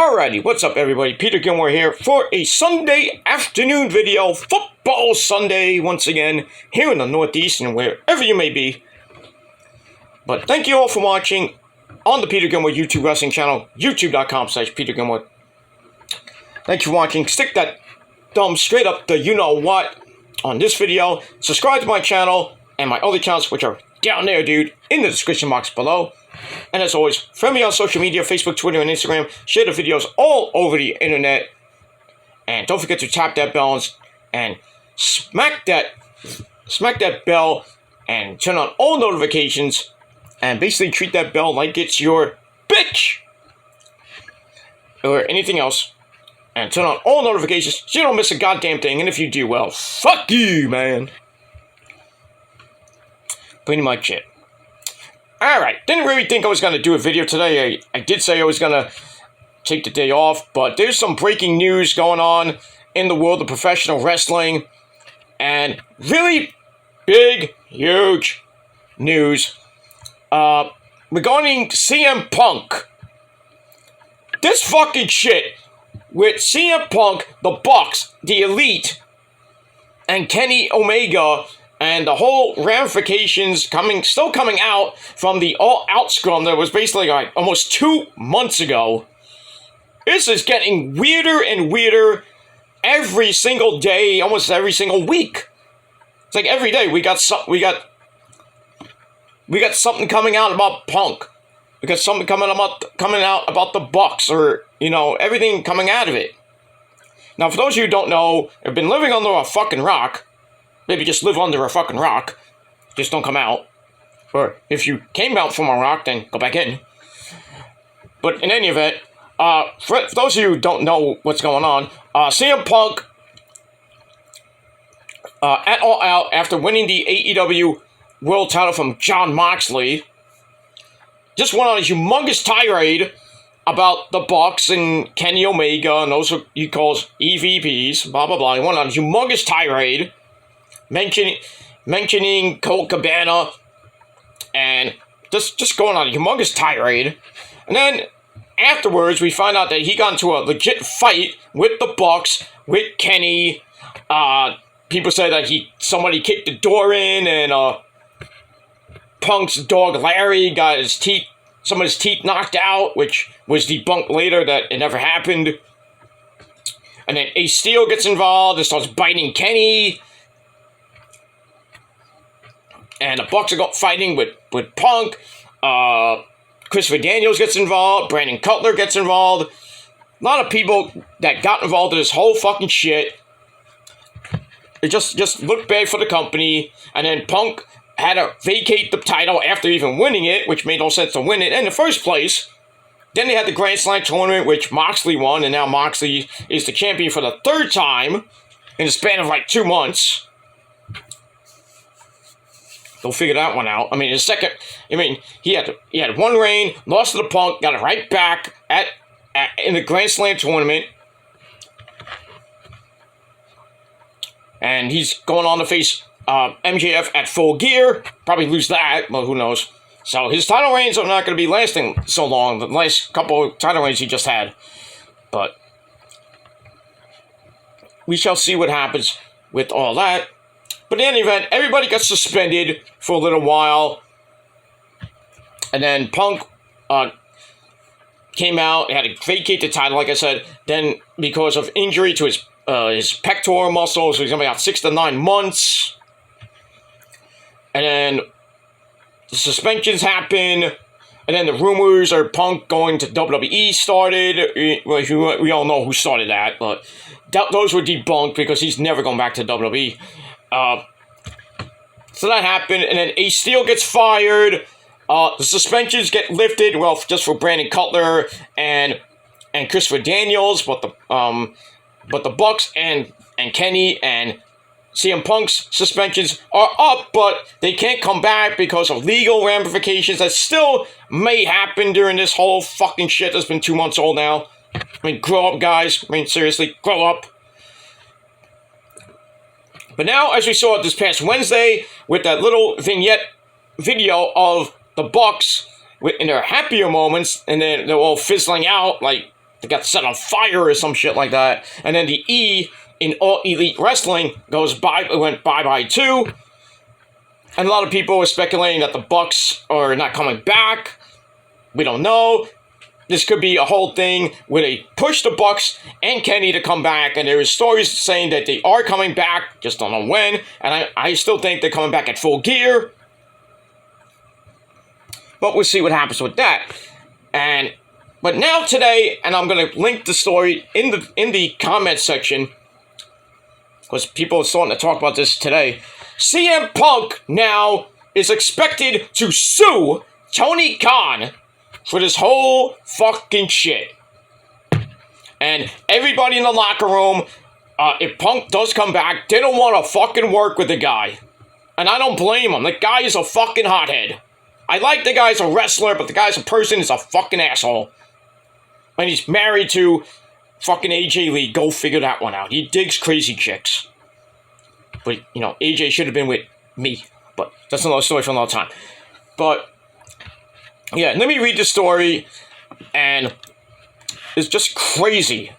Alrighty, what's up everybody? Peter Gilmore here for a Sunday afternoon video. Football Sunday once again here in the Northeast and wherever you may be. But thank you all for watching on the Peter Gilmore YouTube wrestling channel, youtube.com/Peter Gilmore. Thanks for watching. Stick that thumb straight up the you-know-what on this video. Subscribe to my channel and my other channels, which are down there, dude, in the description box below. And as always, friend me on social media, Facebook, Twitter, and Instagram. Share the videos all over the internet. And don't forget to tap that bell and smack that bell and turn on all notifications. And basically treat that bell like it's your bitch or anything else. And turn on all notifications so you don't miss a goddamn thing. And if you do, well, fuck you, man. Pretty much it. Alright, didn't really think I was going to do a video today. I did say I was going to take the day off, but there's some breaking news going on in the world of professional wrestling. And really big, huge news regarding CM Punk. This fucking shit with CM Punk, the Bucks, the Elite, and Kenny Omega, and the whole ramifications still coming out from the all-out scrum that was basically like almost 2 months ago. This is getting weirder and weirder every single day, almost every single week. It's like every day we got something coming out about Punk. We got something coming out about the Bucks, or everything coming out of it. Now, for those of you who don't know, have been living under a fucking rock. Maybe just live under a fucking rock. Just don't come out. Or if you came out from a rock, then go back in. But in any event, for those of you who don't know what's going on, CM Punk, at All Out, after winning the AEW World title from Jon Moxley, just went on a humongous tirade about the Bucks and Kenny Omega and those he calls EVPs, blah, blah, blah. He went on a humongous tirade, mentioning Colt Cabana, and just going on a humongous tirade. And then afterwards, we find out that he got into a legit fight with the Bucks, with Kenny. People say that somebody kicked the door in, and Punk's dog Larry got some of his teeth knocked out, which was debunked later that it never happened. And then Ace Steel gets involved and starts biting Kenny. And the Bucks are fighting with Punk. Christopher Daniels gets involved. Brandon Cutler gets involved. A lot of people that got involved in this whole fucking shit. It just looked bad for the company. And then Punk had to vacate the title after even winning it, which made no sense to win it in the first place. Then they had the Grand Slam tournament, which Moxley won, and now Moxley is the champion for the third time in the span of like 2 months. They'll figure that one out. I mean, he had one reign, lost to the Punk, got it right back in the Grand Slam tournament. And he's going on to face MJF at Full Gear. Probably lose that, but who knows. So his title reigns are not going to be lasting so long. The last couple of title reigns he just had. But we shall see what happens with all that. But in any event, everybody got suspended for a little while. And then Punk came out, had to vacate the title, like I said. Then, because of injury to his pectoral muscles, so he's going to be out 6 to 9 months. And then the suspensions happen. And then the rumors are Punk going to WWE started. We all know who started that, but those were debunked because he's never going back to WWE. So that happened, and then Ace Steel gets fired. The suspensions get lifted, well, just for Brandon Cutler and Christopher Daniels, but the Bucks and Kenny and CM Punk's suspensions are up, but they can't come back because of legal ramifications that still may happen during this whole fucking shit that's been 2 months old now. I mean, grow up, guys. I mean, seriously, grow up. But now, as we saw this past Wednesday, with that little vignette video of the Bucks in their happier moments, and then they're all fizzling out, like they got set on fire or some shit like that. And then the E in All Elite Wrestling went bye-bye too. And a lot of people were speculating that the Bucks are not coming back. We don't know. This could be a whole thing where they push the Bucks and Kenny to come back, and there is stories saying that they are coming back, just don't know when, and I still think they're coming back at full gear. But we'll see what happens with that. But now today, and I'm going to link the story in the comment section, because people are starting to talk about this today. CM Punk now is expected to sue Tony Khan for this whole fucking shit. And everybody in the locker room, if Punk does come back, they don't want to fucking work with the guy. And I don't blame him. The guy is a fucking hothead. I like the guy as a wrestler, but the guy as a person is a fucking asshole. And he's married to fucking AJ Lee. Go figure that one out. He digs crazy chicks. But, you know, AJ should have been with me. But that's another story for another time. But yeah, let me read the story, and it's just crazy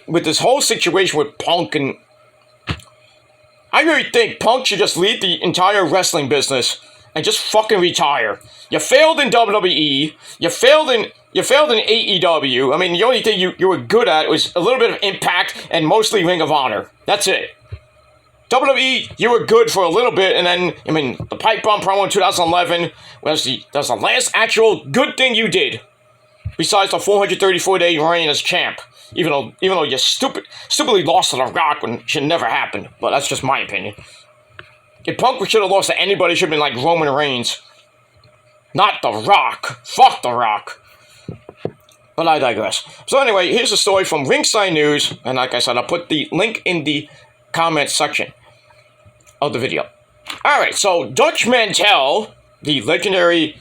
with this whole situation with Punk, and I really think Punk should just leave the entire wrestling business and just fucking retire. You failed in WWE, you failed in AEW. I mean, the only thing you were good at was a little bit of Impact and mostly Ring of Honor. That's it. WWE, you were good for a little bit, and then, I mean, the pipe bomb promo in 2011 was the last actual good thing you did, besides the 434-day reign as champ. Even though you stupidly lost to The Rock when it should never happen, but that's just my opinion. If Punk should have lost to anybody, it should have been like Roman Reigns, not The Rock. Fuck The Rock. But I digress. So anyway, here's a story from Ringside News, and like I said, I'll put the link in the comment section of the video. Alright, so Dutch Mantel, the legendary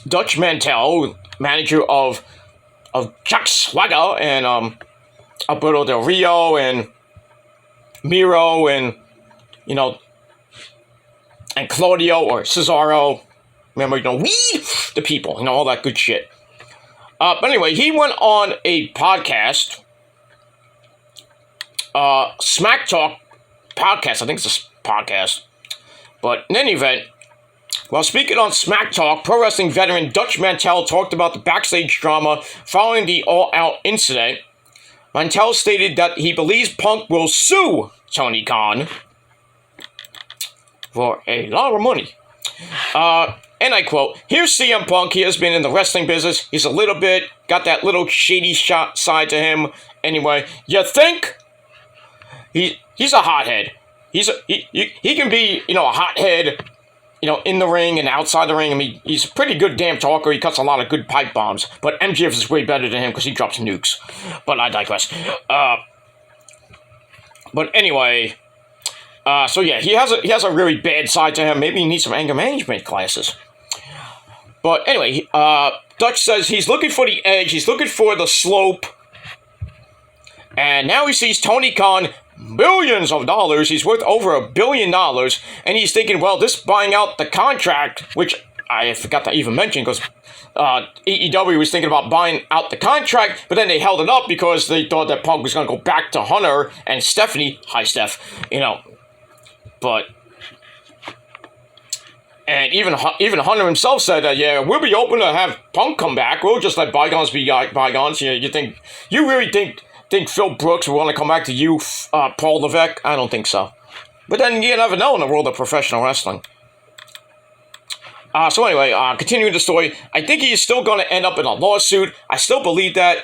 Dutch Mantel, manager of Jack Swagger and Alberto Del Rio and Miro and, you know, and Claudio or Cesaro. Remember, you know, we the people, you know, all that good shit. But anyway, he went on a podcast, Smack Talk podcast. I think it's a podcast. But in any event, while speaking on Smack Talk, pro wrestling veteran Dutch Mantel talked about the backstage drama following the All Out incident. Mantel stated that he believes Punk will sue Tony Khan for a lot of money. And I quote, "Here's CM Punk. He has been in the wrestling business. He's a little bit, got that little shady side to him. Anyway, you think? He's a hothead. He can be, you know, a hothead, you know, in the ring and outside the ring. I mean, he's a pretty good damn talker. He cuts a lot of good pipe bombs. But MJF is way better than him because he drops nukes. But I digress. But anyway, so yeah, he has a really bad side to him. Maybe he needs some anger management classes. But anyway, Dutch says he's looking for the edge. He's looking for the slope. And now he sees Tony Khan, billions of dollars. He's worth over $1 billion. And he's thinking, well, this buying out the contract, which I forgot to even mention because AEW was thinking about buying out the contract, but then they held it up because they thought that Punk was going to go back to Hunter and Stephanie. Hi, Steph. You know, but... And even Hunter himself said that, yeah, we'll be open to have Punk come back. We'll just let bygones be bygones. You really think Phil Brooks would want to come back to you, Paul Levesque? I don't think so. But then you never know in the world of professional wrestling. So anyway, continuing the story, I think he's still going to end up in a lawsuit. I still believe that.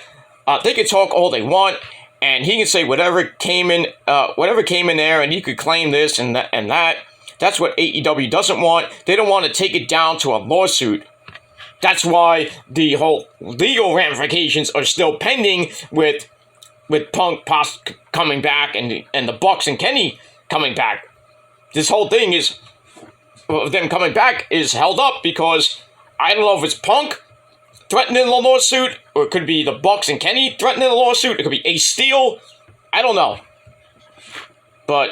They can talk all they want, and he can say whatever came in there, and he could claim this and that. That's what AEW doesn't want. They don't want to take it down to a lawsuit. That's why the whole legal ramifications are still pending with Punk coming back and the Bucks and Kenny coming back. This whole thing is, them coming back is held up because I don't know if it's Punk threatening the lawsuit, or it could be the Bucks and Kenny threatening the lawsuit. It could be Ace Steel. I don't know. But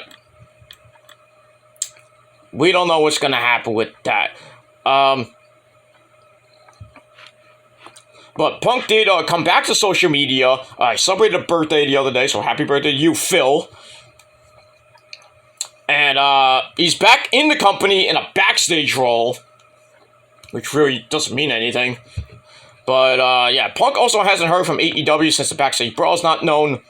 we don't know what's going to happen with that. But Punk did come back to social media. I celebrated a birthday the other day, so happy birthday to you, Phil. And he's back in the company in a backstage role, which really doesn't mean anything. But yeah, Punk also hasn't heard from AEW since the Backstage Brawl is not known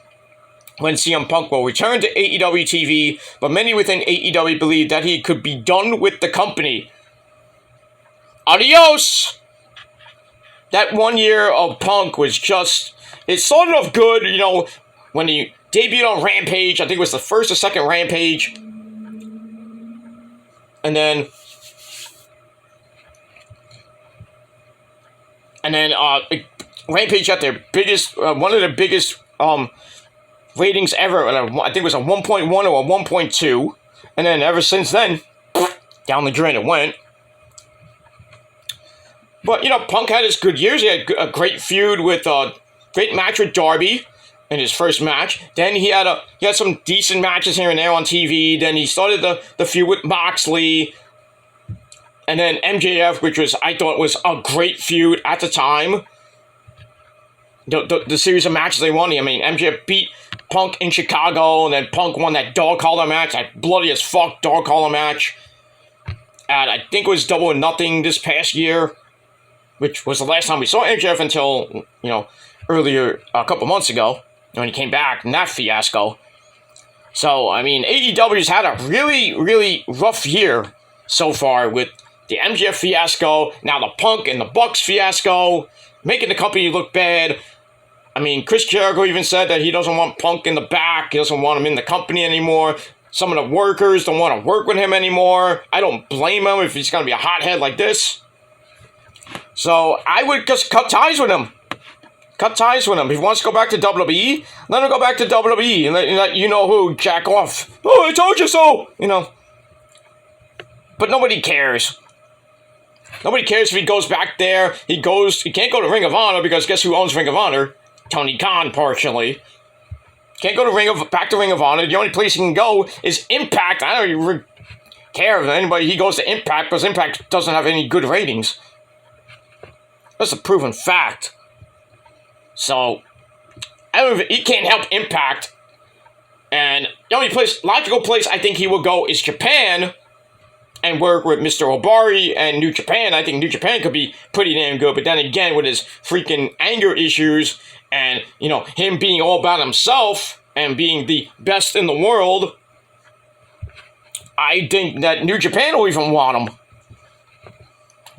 when CM Punk will return to AEW TV, but many within AEW believe that he could be done with the company. Adios! That 1 year of Punk was just, it started off good, you know, when he debuted on Rampage. I think it was the first or second Rampage. And then Rampage got their biggest, one of the biggest ratings ever. I think it was a 1.1 or a 1.2. And then ever since then, down the drain it went. But, you know, Punk had his good years. He had a great feud with, great match with Darby in his first match. Then he had some decent matches here and there on TV. Then he started the feud with Moxley. And then MJF, which I thought was a great feud at the time. The series of matches they won. I mean, MJF beat Punk in Chicago, and then Punk won that dog collar match, that bloody as fuck dog collar match. And I think it was Double or Nothing this past year, which was the last time we saw MJF until, you know, earlier, a couple months ago, when he came back in that fiasco. So, I mean, AEW's had a really, really rough year so far with the MJF fiasco, now the Punk and the Bucks fiasco, making the company look bad. I mean, Chris Jericho even said that he doesn't want Punk in the back, he doesn't want him in the company anymore. Some of the workers don't want to work with him anymore. I don't blame him if he's going to be a hothead like this. So, I would just cut ties with him. Cut ties with him. If he wants to go back to WWE, let him go back to WWE and let you know who jack off. Oh, I told you so! You know. But nobody cares. Nobody cares if he goes back there. He can't go to Ring of Honor because guess who owns Ring of Honor? Tony Khan, partially. Can't go to back to Ring of Honor. The only place he can go is Impact. I don't even care if anybody he goes to Impact because Impact doesn't have any good ratings. That's a proven fact. So, he can't help Impact. And the only logical place I think he will go is Japan and work with Mr. Obari and New Japan. I think New Japan could be pretty damn good. But then again, with his freaking anger issues and, you know, him being all about himself and being the best in the world, I think that New Japan will even want him.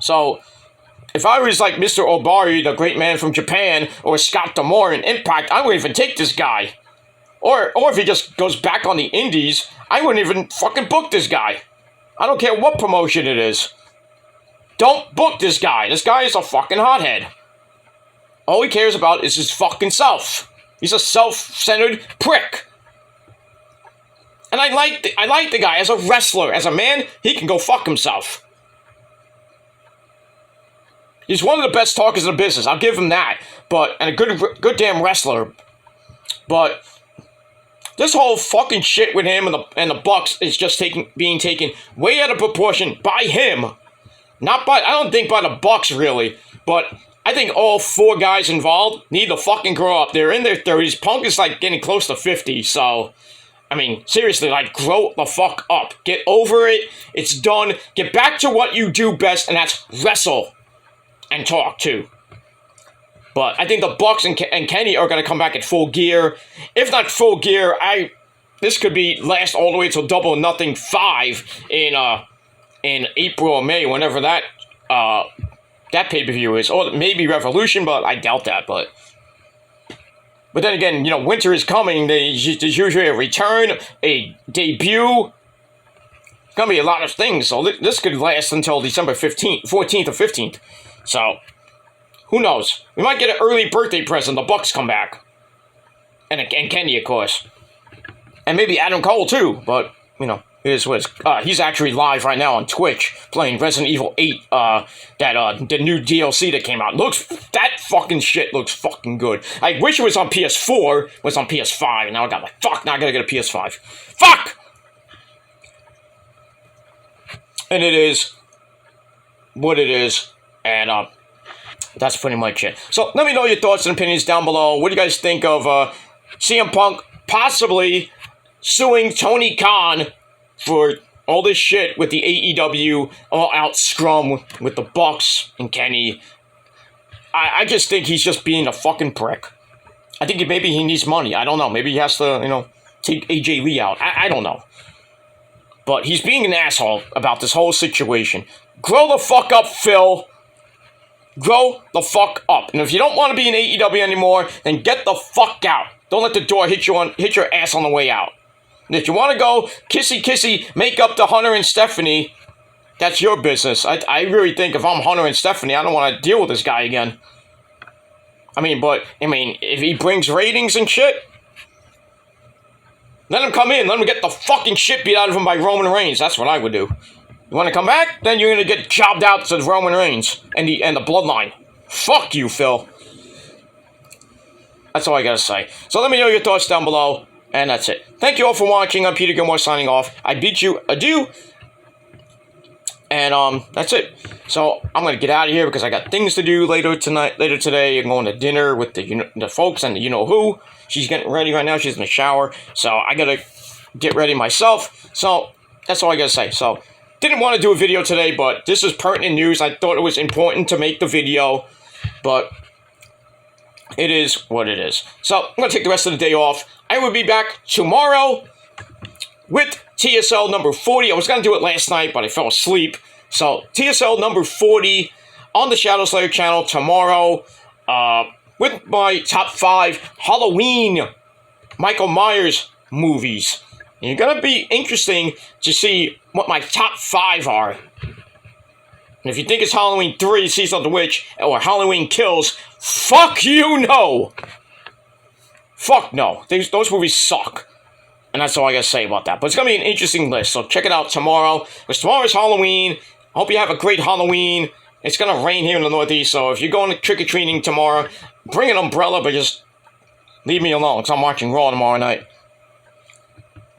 So, if I was like Mr. Obari, the great man from Japan, or Scott D'Amore in Impact, I wouldn't even take this guy. Or if he just goes back on the indies, I wouldn't even fucking book this guy. I don't care what promotion it is. Don't book this guy. This guy is a fucking hothead. All he cares about is his fucking self. He's a self-centered prick. And I like the guy as a wrestler. As a man, he can go fuck himself. He's one of the best talkers in the business. I'll give him that. And a good damn wrestler. But this whole fucking shit with him and the Bucks is just being taken way out of proportion by him. I don't think by the Bucks, really. But I think all four guys involved need to fucking grow up. They're in their 30s. Punk is like getting close to 50, so I mean, seriously, like, grow the fuck up. Get over it. It's done. Get back to what you do best, and that's wrestle and talk, too. But I think the Bucks and Kenny are going to come back at full gear. If not full gear, this could be last all the way till Double or Nothing 5 in April or May, whenever that pay-per-view is. Or maybe Revolution, but I doubt that, But then again, you know, winter is coming. There's usually a return, a debut. It's going to be a lot of things. So this could last until December 14th or 15th. So, who knows? We might get an early birthday present. The Bucks come back. And Kenny, of course. And maybe Adam Cole, too. But, you know, it is what it's... he's actually live right now on Twitch playing Resident Evil 8. The new DLC that came out. That fucking shit looks fucking good. I wish it was on PS4. It was on PS5. And now I got like, fuck, now I gotta get a PS5. Fuck! And it is what it is. And, That's pretty much it. So let me know your thoughts and opinions down below. What do you guys think of CM Punk possibly suing Tony Khan for all this shit with the AEW all-out scrum with the Bucks and Kenny? I just think he's just being a fucking prick. I think maybe he needs money. I don't know. Maybe he has to, take AJ Lee out. I don't know. But he's being an asshole about this whole situation. Grow the fuck up, Phil. Grow the fuck up. And if you don't want to be in AEW anymore, then get the fuck out. Don't let the door hit your ass on the way out. And if you want to go kissy, make up to Hunter and Stephanie, that's your business. I really think if I'm Hunter and Stephanie, I don't want to deal with this guy again. If he brings ratings and shit, let him come in. Let him get the fucking shit beat out of him by Roman Reigns. That's what I would do. You want to come back? Then you're going to get jobbed out to Roman Reigns and the Bloodline. Fuck you, Phil. That's all I got to say. So let me know your thoughts down below. And that's it. Thank you all for watching. I'm Peter Gilmore signing off. I bid you adieu. And that's it. So I'm going to get out of here because I got things to do later today. I'm going to dinner with the folks and the you-know-who. She's getting ready right now. She's in the shower. So I got to get ready myself. So that's all I got to say. So didn't want to do a video today, but this is pertinent news. I thought it was important to make the video. But it is what it is. So I'm going to take the rest of the day off. I will be back tomorrow with TSL number 40. I was going to do it last night, but I fell asleep. So TSL number 40 on the Shadow Slayer channel tomorrow with my top 5 Halloween Michael Myers movies. And it's going to be interesting to see what my top 5 are. And if you think it's Halloween 3, Season of the Witch, or Halloween Kills, fuck you, no! Fuck no. Those movies suck. And that's all I gotta say about that. But it's gonna be an interesting list, so check it out tomorrow. Because tomorrow's Halloween. I hope you have a great Halloween. It's gonna rain here in the Northeast, so if you're going trick-or-treating tomorrow, bring an umbrella, but just leave me alone, because I'm watching Raw tomorrow night.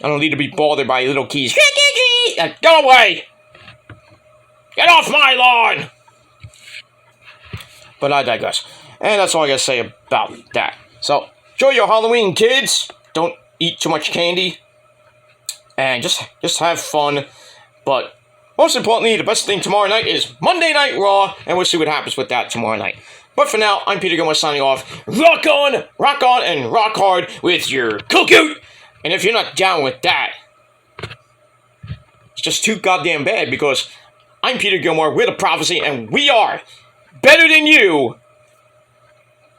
I don't need to be bothered by little kids. Trick-or-treat! Go away! Get off my lawn! But I digress. And that's all I gotta say about that. So, enjoy your Halloween, kids. Don't eat too much candy. And just have fun. But most importantly, the best thing tomorrow night is Monday Night Raw. And we'll see what happens with that tomorrow night. But for now, I'm Peter Gilmore signing off. Rock on, and rock hard with your cook-out. And if you're not down with that, it's just too goddamn bad because I'm Peter Gilmore, we're the Prophecy, and we are better than you.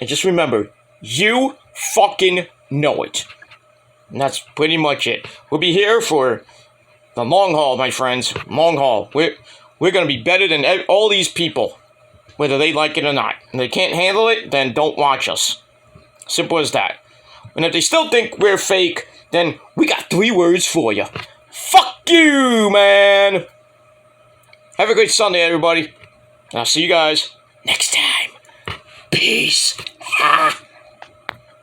And just remember, you fucking know it. And that's pretty much it. We'll be here for the long haul, my friends. Long haul. We're going to be better than all these people, whether they like it or not. And they can't handle it, then don't watch us. Simple as that. And if they still think we're fake, then we got 3 words for you. Fuck you, man. Have a great Sunday, everybody. And I'll see you guys next time. Peace.